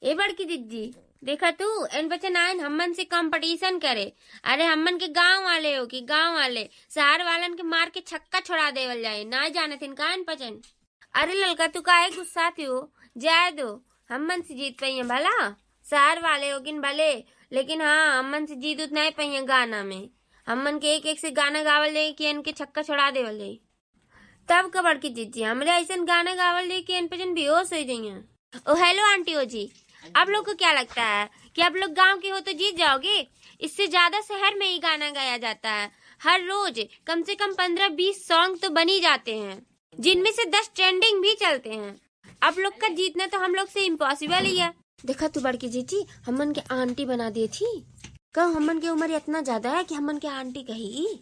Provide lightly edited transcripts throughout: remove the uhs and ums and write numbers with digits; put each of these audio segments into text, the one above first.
ए बड़की दीदी, देखा तू इन बच्चन आयन हमन से कंपटीशन करे। अरे हमन के गांव वाले हो कि गांव वाले शहर वालन के मार के छक्का छोड़ा देवल जाए, ना जाने थिन का इन पचन। अरे ललका तू काहे गुस्सा थी हो, जाए दो, हमन से जीत पाई भला। शहर वाले हो किन भले, लेकिन हाँ हमन से जीत उतना ही पाई गाना में। हमन के एक एक से गाना गावल जाए कि इनके छक्का छोड़ा देवल जाए। तब कबड़ की जीत जी हमरे ऐसा गाना गावल जाए कि इन पचन बेहोश हो जाइए। ओ हेलो आंटी हो जी, आप लोग को क्या लगता है कि आप लोग गांव के हो तो जीत जाओगे? इससे ज्यादा शहर में ही गाना गाया जाता है। हर रोज कम से कम 15-20 सॉन्ग तो बन ही जाते हैं, जिनमें से 10 ट्रेंडिंग भी चलते हैं। आप लोग का जीतना तो हम लोग से इम्पॉसिबल ही है। देखा तू बड़की जीजी हमन के आंटी बना दी थी। कहो हमन की उम्र इतना ज्यादा है कि हमन के आंटी कही।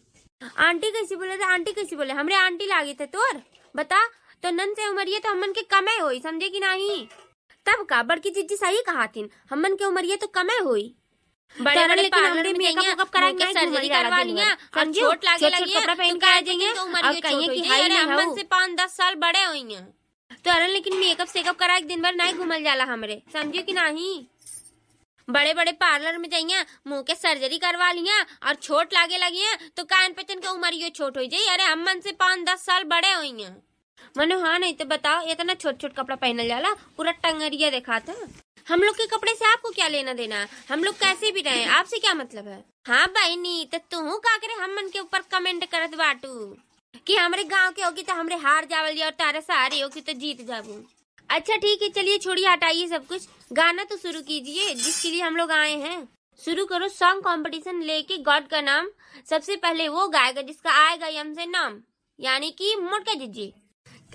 आंटी कैसी बोले थे, आंटी कैसी बोले, हमरे आंटी लागे थे तोर बता। तो नन से उमरिए तो हमन के कमे होई, समझे कि नहीं? तब का बड़की जीजी सही कहा थी, हमन के उमरिए तो कमे हुई। बड़े बड़े पार्लर में मेकअप कराएंगे, सर्जरी करवा लिया और छोट लागे लगी कपड़ा पहन के आ जाएंगे और कहिए कि हाय ना हमन से 5-10 साल बड़े होइए। तो अरे लेकिन मेकअप सेकअप करा के दिन भर नहीं घूमल जाला हमरे, समझियो कि नहीं? बड़े बड़े पार्लर में जाइए, मुंह के सर्जरी करवा लिया और छोट लागे लगी तो कान पचन के उम्र ये छोट हो जाये। अरे हमन से 5-10 साल बड़े हुई हैं। मनो हाँ नहीं तो बताओ, इतना छोट छोट कपड़ा पहनल जाला, पूरा टंगरिया दिखाता। हम लोग के कपड़े से आपको क्या लेना देना? हम लोग कैसे भी रहे, आपसे क्या मतलब है? हाँ बहनी, तो तू का करे हमन के ऊपर कमेंट करत बाटू कि हमरे गांव के होगी तो हमरे हार जावल और तारे सहारे होगी तो जीत जाबू। अच्छा ठीक है, चलिए छोड़िए हटाइए सब कुछ, गाना तो शुरू कीजिए जिसके लिए हम लोग आए हैं। शुरू करो सॉन्ग कंपटीशन लेके गॉड का नाम। सबसे पहले वो गाएगा जिसका आएगा यम से नाम, यानी कि मोटका जीजी।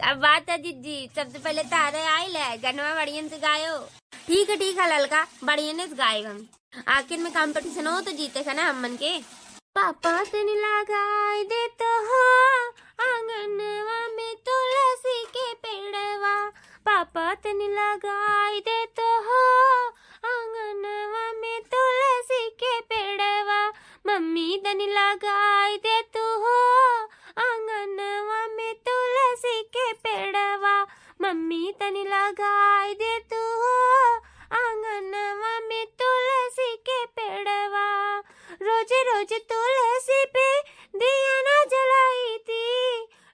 अब बात है जीजी, सबसे पहले तारे आइल है, गनवा बढ़ियन से गायो। ठीक है ललका, बढ़ियन से गाएगा। आखिर में कंपटीशन हो तो जीतेगा ना हमन के। पापा तनी लगाई दे तो हो आंगनवा में तुलसी के पेड़वा, पापा तनी लगाई दे तो हो आंगनवा में तुलसी के पेड़वा, मम्मी तनी लगाई दे तो हो आंगनवा में तुलसी के पेड़वा, मम्मी तनी लगाई दे तो हो आंगनवा में तुलसी के पेड़वा। रोज रोज तुलसी पे दिया ना जलाई थी,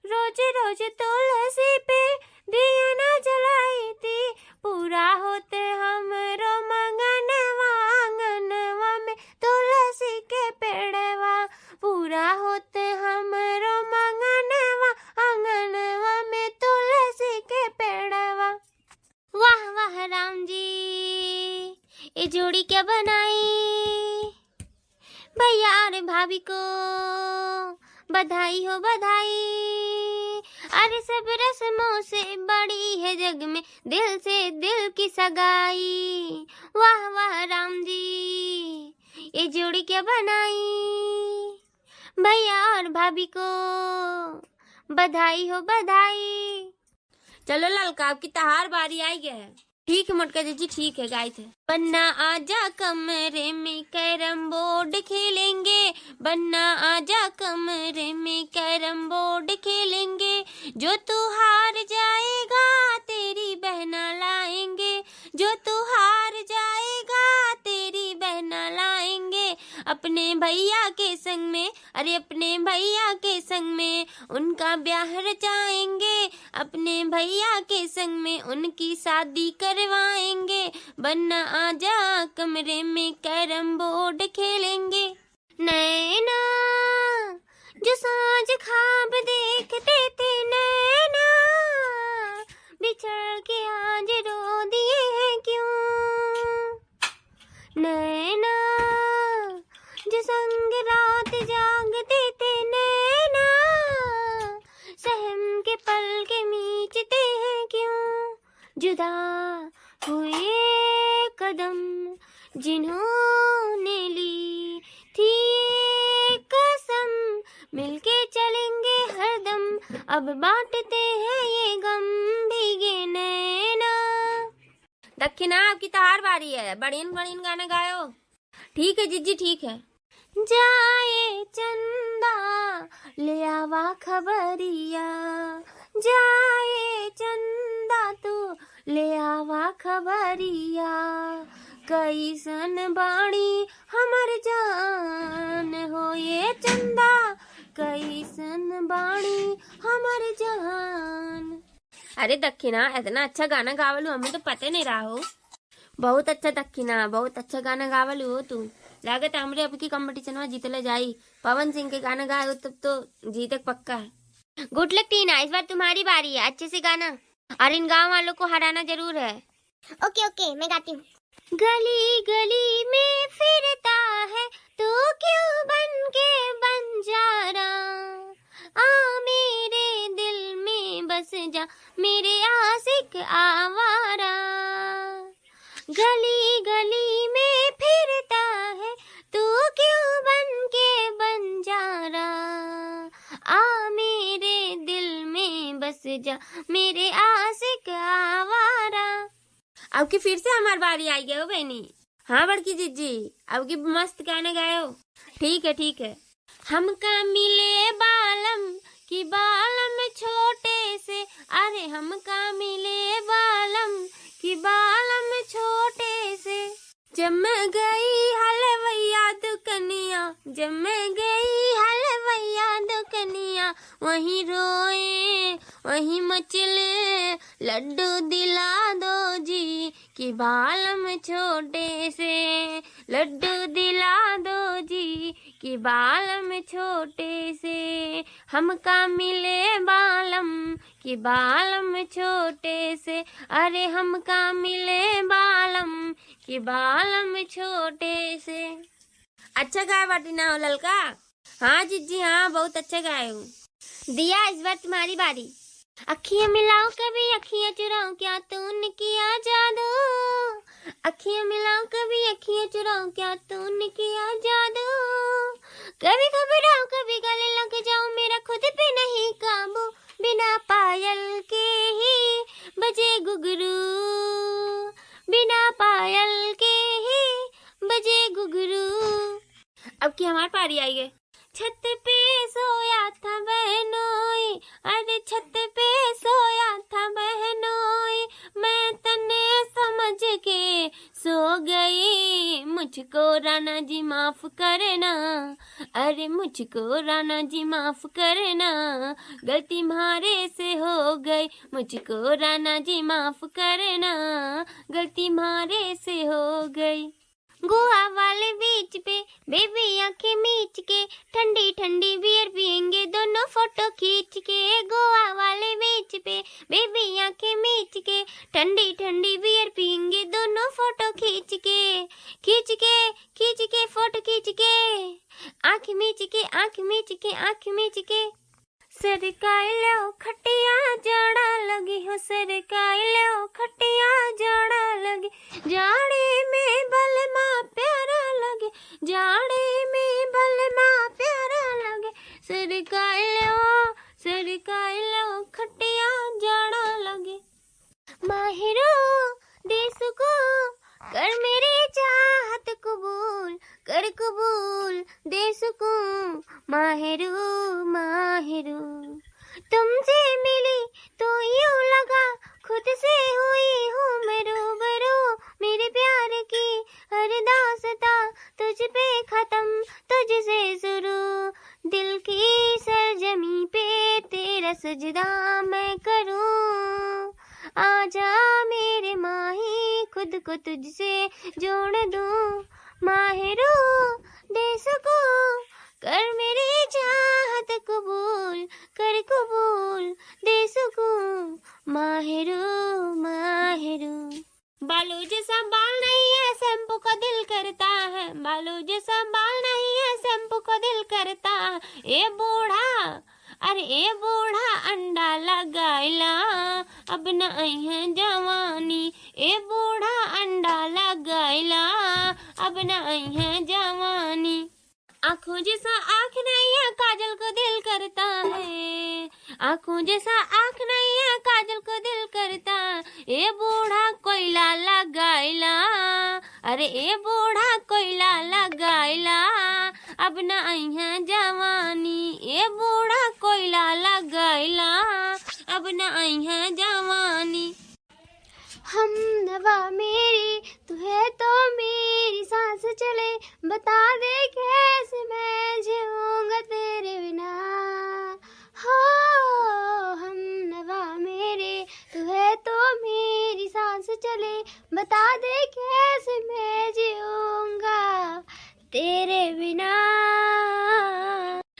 रोज रोज तुलसी पे दिया ना जलाई थी, पूरा होते हमरो मंगनवा आंगनवा में तुलसी के पेड़वा, पूरा होते हमरो मंगनवा आंगनवा में तुलसी के पेड़वा। वाह वाह राम जी, ये जोड़ी क्या बनाई? भैया और भाभी को बधाई हो बधाई। अरे सब रस्मों से बड़ी है जग में दिल से दिल की सगाई। वाह वाह राम जी, ये जोड़ी क्या बनाई? भैया और भाभी को बधाई हो बधाई। चलो ललका, आपकी तहार बारी आई गया है। ठीक है मोटका जी, ठीक है गाय थे। बन्ना आजा कमरे में कैरम बोर्ड खेलेंगे, बन्ना आजा कमरे में कैरम बोर्ड खेलेंगे, जो तू हार जाएगा तेरी बहना लाएंगे, जो तू हार जाएगा तेरी बहना लाएंगे, अपने भैया के संग में, अरे अपने भैया के संग में उनका ब्याह रचाएंगे, अपने भैया के संग में उनकी शादी करवाएंगे, बन्ना आजा कमरे में कैरम बोर्ड खेलेंगे। नैना जो सांझ ख्वाब देखते थे, नैना बिछड़ के आज रो दिए हैं क्यों? नैना जो संग रात जागते थे, नैना सहम के पल के मीचते हैं क्यों? जुदा हुए कदम जिन्होंने ली थी कसम, मिलके चलेंगे हरदम, अब बांटते हैं ये गम, भीगे नैना। दक्षिणा आपकी तहार बारी है, बढ़ियन बढ़ियन गाना गायो। ठीक है जीजी ठीक है। जाए चंदा ले आवा खबरिया, जाए चंदा तू ले आवा खबरिया, कैसन बाणी हमर जान हो ये चंदा, कैसन बाणी हमर जान। अरे दक्षिणा इतना अच्छा गाना गावलू, हमें तो पता नहीं रहा हो। बहुत अच्छा दक्षिणा, बहुत अच्छा गाना गावलू हो तू। लागत हमरे अब की कंपटीशन में जीतले जाई। पवन सिंह के गाना गाए तब तो जीते पक्का है। गुड लक टीना, इस बार तुम्हारी बारी है, अच्छे से गाना और इन गांव वालों को हराना जरूर है। ओके ओके, मैं गाती हूँ। गली गली में फिरता है तू क्यों बन के बंजारा, आ मेरे दिल में बस जा मेरे आशिक आवारा। गली गली में फिरता है तू क्यों बन के बंजारा, आ मेरे दिल में बस जा मेरे आशिक आवारा। अब की फिर से हमारी बारी आई गए हो बहनी। हाँ बड़की जीजी, अब की मस्त गाना गाए हो। ठीक है ठीक है। हमका मिले बालम की बालम छोटे से, अरे हमका मिले बालम की बालम छोटे से। जब मैं गई हलवैया दुकनिया, जब मैं गई हलवैया दुकनिया, वहीं रोए वहीं मचले लड्डू दिला दो जी कि बालम छोटे से, लड्डू दिला दो जी कि बालम छोटे से। हमका मिले बालम कि बालम छोटे से, अरे हमका मिले बालम कि बालम छोटे से। अच्छा गाए बाटी ना हो ललका। हाँ जीजी हाँ, बहुत अच्छा गाए हो। दिया इस बार तुम्हारी बारी। अखियां मिलाओ कभी अखियां चुराओ, क्या तूने किया जादू, अखियां मिलाओ कभी अखियां चुराओ, क्या तूने किया जादू। कभी घबराओ कभी गले लग जाओ, मेरा खुद पे नहीं काबू, बिना पायल के ही बजे घुंघरू, बिना पायल के ही बजे घुंघरू। अब की हमारी पारी आई है। छत पे सोया था बहनोई, अरे छत पे सोया था बहनोई, मैं तने समझ के सो गई, मुझको राणा जी माफ करना, अरे मुझको राणा जी माफ करना, गलती मारे से हो गई, मुझको राणा जी माफ करना, गलती मारे से हो गई। गोवा वाले बीच पे बेबी आंखें मीच के, ठंडी ठंडी बियर पियेंगे दोनों फोटो खींच के। गोवा वाले बीच पे बेबी आंखें मीच के, ठंडी ठंडी बियर पियेंगे दोनों फोटो खींच के, खींच के खींच के फोटो खींच के, आंख मीच के आंख मीच के आंख मीच के। सरकाइलो खटिया जाड़ा लगी हो, सरकाइलो खटिया जाड़ा लगी, जाड़े में बलमा प्यारा लगे, जाड़े में बलमा प्यारा लगे, सरकाइलो खटिया जाड़ा लगे। माहिरो देश को कर मेरी चाहत कबूल, कर कबूल देश को, माहिरू माहिरू। तुमसे मिली तो यूं लगा खुद से हुई हूँ मैं रूबरू, मेरे प्यार की हर दास्तां तुझ पे खत्म तुझसे शुरू, दिल की सरजमी पे तेरा सजदा मैं करूँ, आजा मेरे माही खुद को तुझसे जोड़ दूँ, माहिरू देश को कर मेरी चाहत कबूल, कर कबूल देश को, माहिरू माहिरू। बालों जैसा बाल नहीं है शैम्पू का दिल करता है, बालों जैसा बाल नहीं है शैम्पू का दिल करता है। ए बूढ़ा, अरे ए बूढ़ा अंडा लगाइला, अब न आई है जवानी, ए बूढ़ा अंडा लगाइला, अब न आई है जवानी। आँखों जैसा आँख नहीं है काजल को दिल करता है, आँखों जैसा आँख नहीं है काजल को दिल करता, ए बूढ़ा कोयला लगाइला, अरे ए बूढ़ा कोयला लगाइला, अब न आई है जवानी, ए बूढ़ा कोयला लगाइला, अब न आई है जवानी। हम नवा मेरी तू है तो बता दे कैसे मैं जीऊंगा तेरे बिना। हो हम नवा मेरे, तू है तो मेरी सांस चले। बता दे कैसे मैं जीऊंगा तेरे बिना।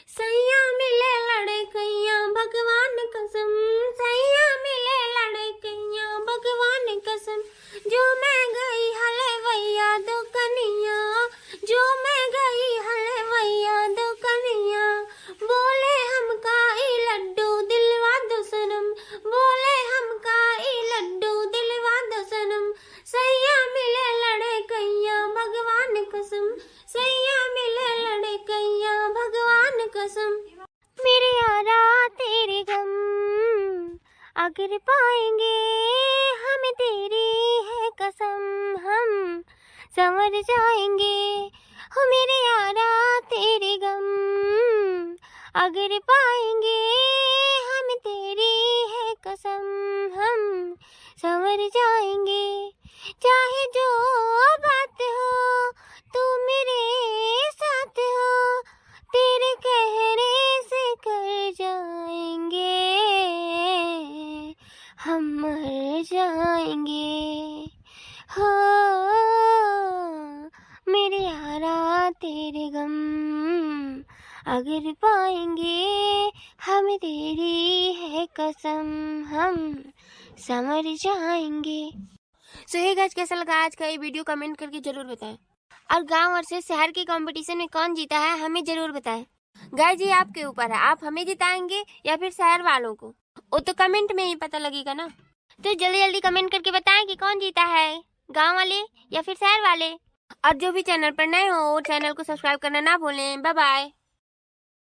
सैया मिले लड़कैया भगवान कसम, सैया मिले लड़कैया भगवान कसम। जो मैं गई हलवैया दो कनिया, जो मैं गई हलवैया दो कनिया। बोले हम काई लड्डू दिलवा दो सनम, बोले हम काई लड्डू दिलवा दो सनम। सैया मिले लड़कैया भगवान कसम, सैया मिले लड़कैया भगवान कसम। मेरे यारा तेरे गम अगर पाएंगे हमें तेरी है कसम, हम संवर जाएंगे। हो मेरे यारा तेरे गम अगर पाएंगे हमें तेरी है कसम, हम संवर जाएंगे। चाहे जो बात हो तू मेरे साथ हो, तेरे कहने से कर जाएंगे हम मर जाएंगे। हो मेरे यारा तेरे गम अगर पाएंगे हमें तेरी है कसम, हम समझ जाएंगे। सो हे गाइस, कैसा लगा आज का ये वीडियो कमेंट करके जरूर बताएं। और गांव और से शहर के कंपटीशन में कौन जीता है हमें जरूर बताएं। गाइस ये आपके ऊपर है, आप हमें जिताएंगे या फिर शहर वालों को, वो तो कमेंट में ही पता लगेगा ना। तो जल्दी जल्दी कमेंट करके बताएं कि कौन जीता है, गांव वाले या फिर शहर वाले। और जो भी चैनल पर नए हो वो चैनल को सब्सक्राइब करना ना भूलें। Bye bye.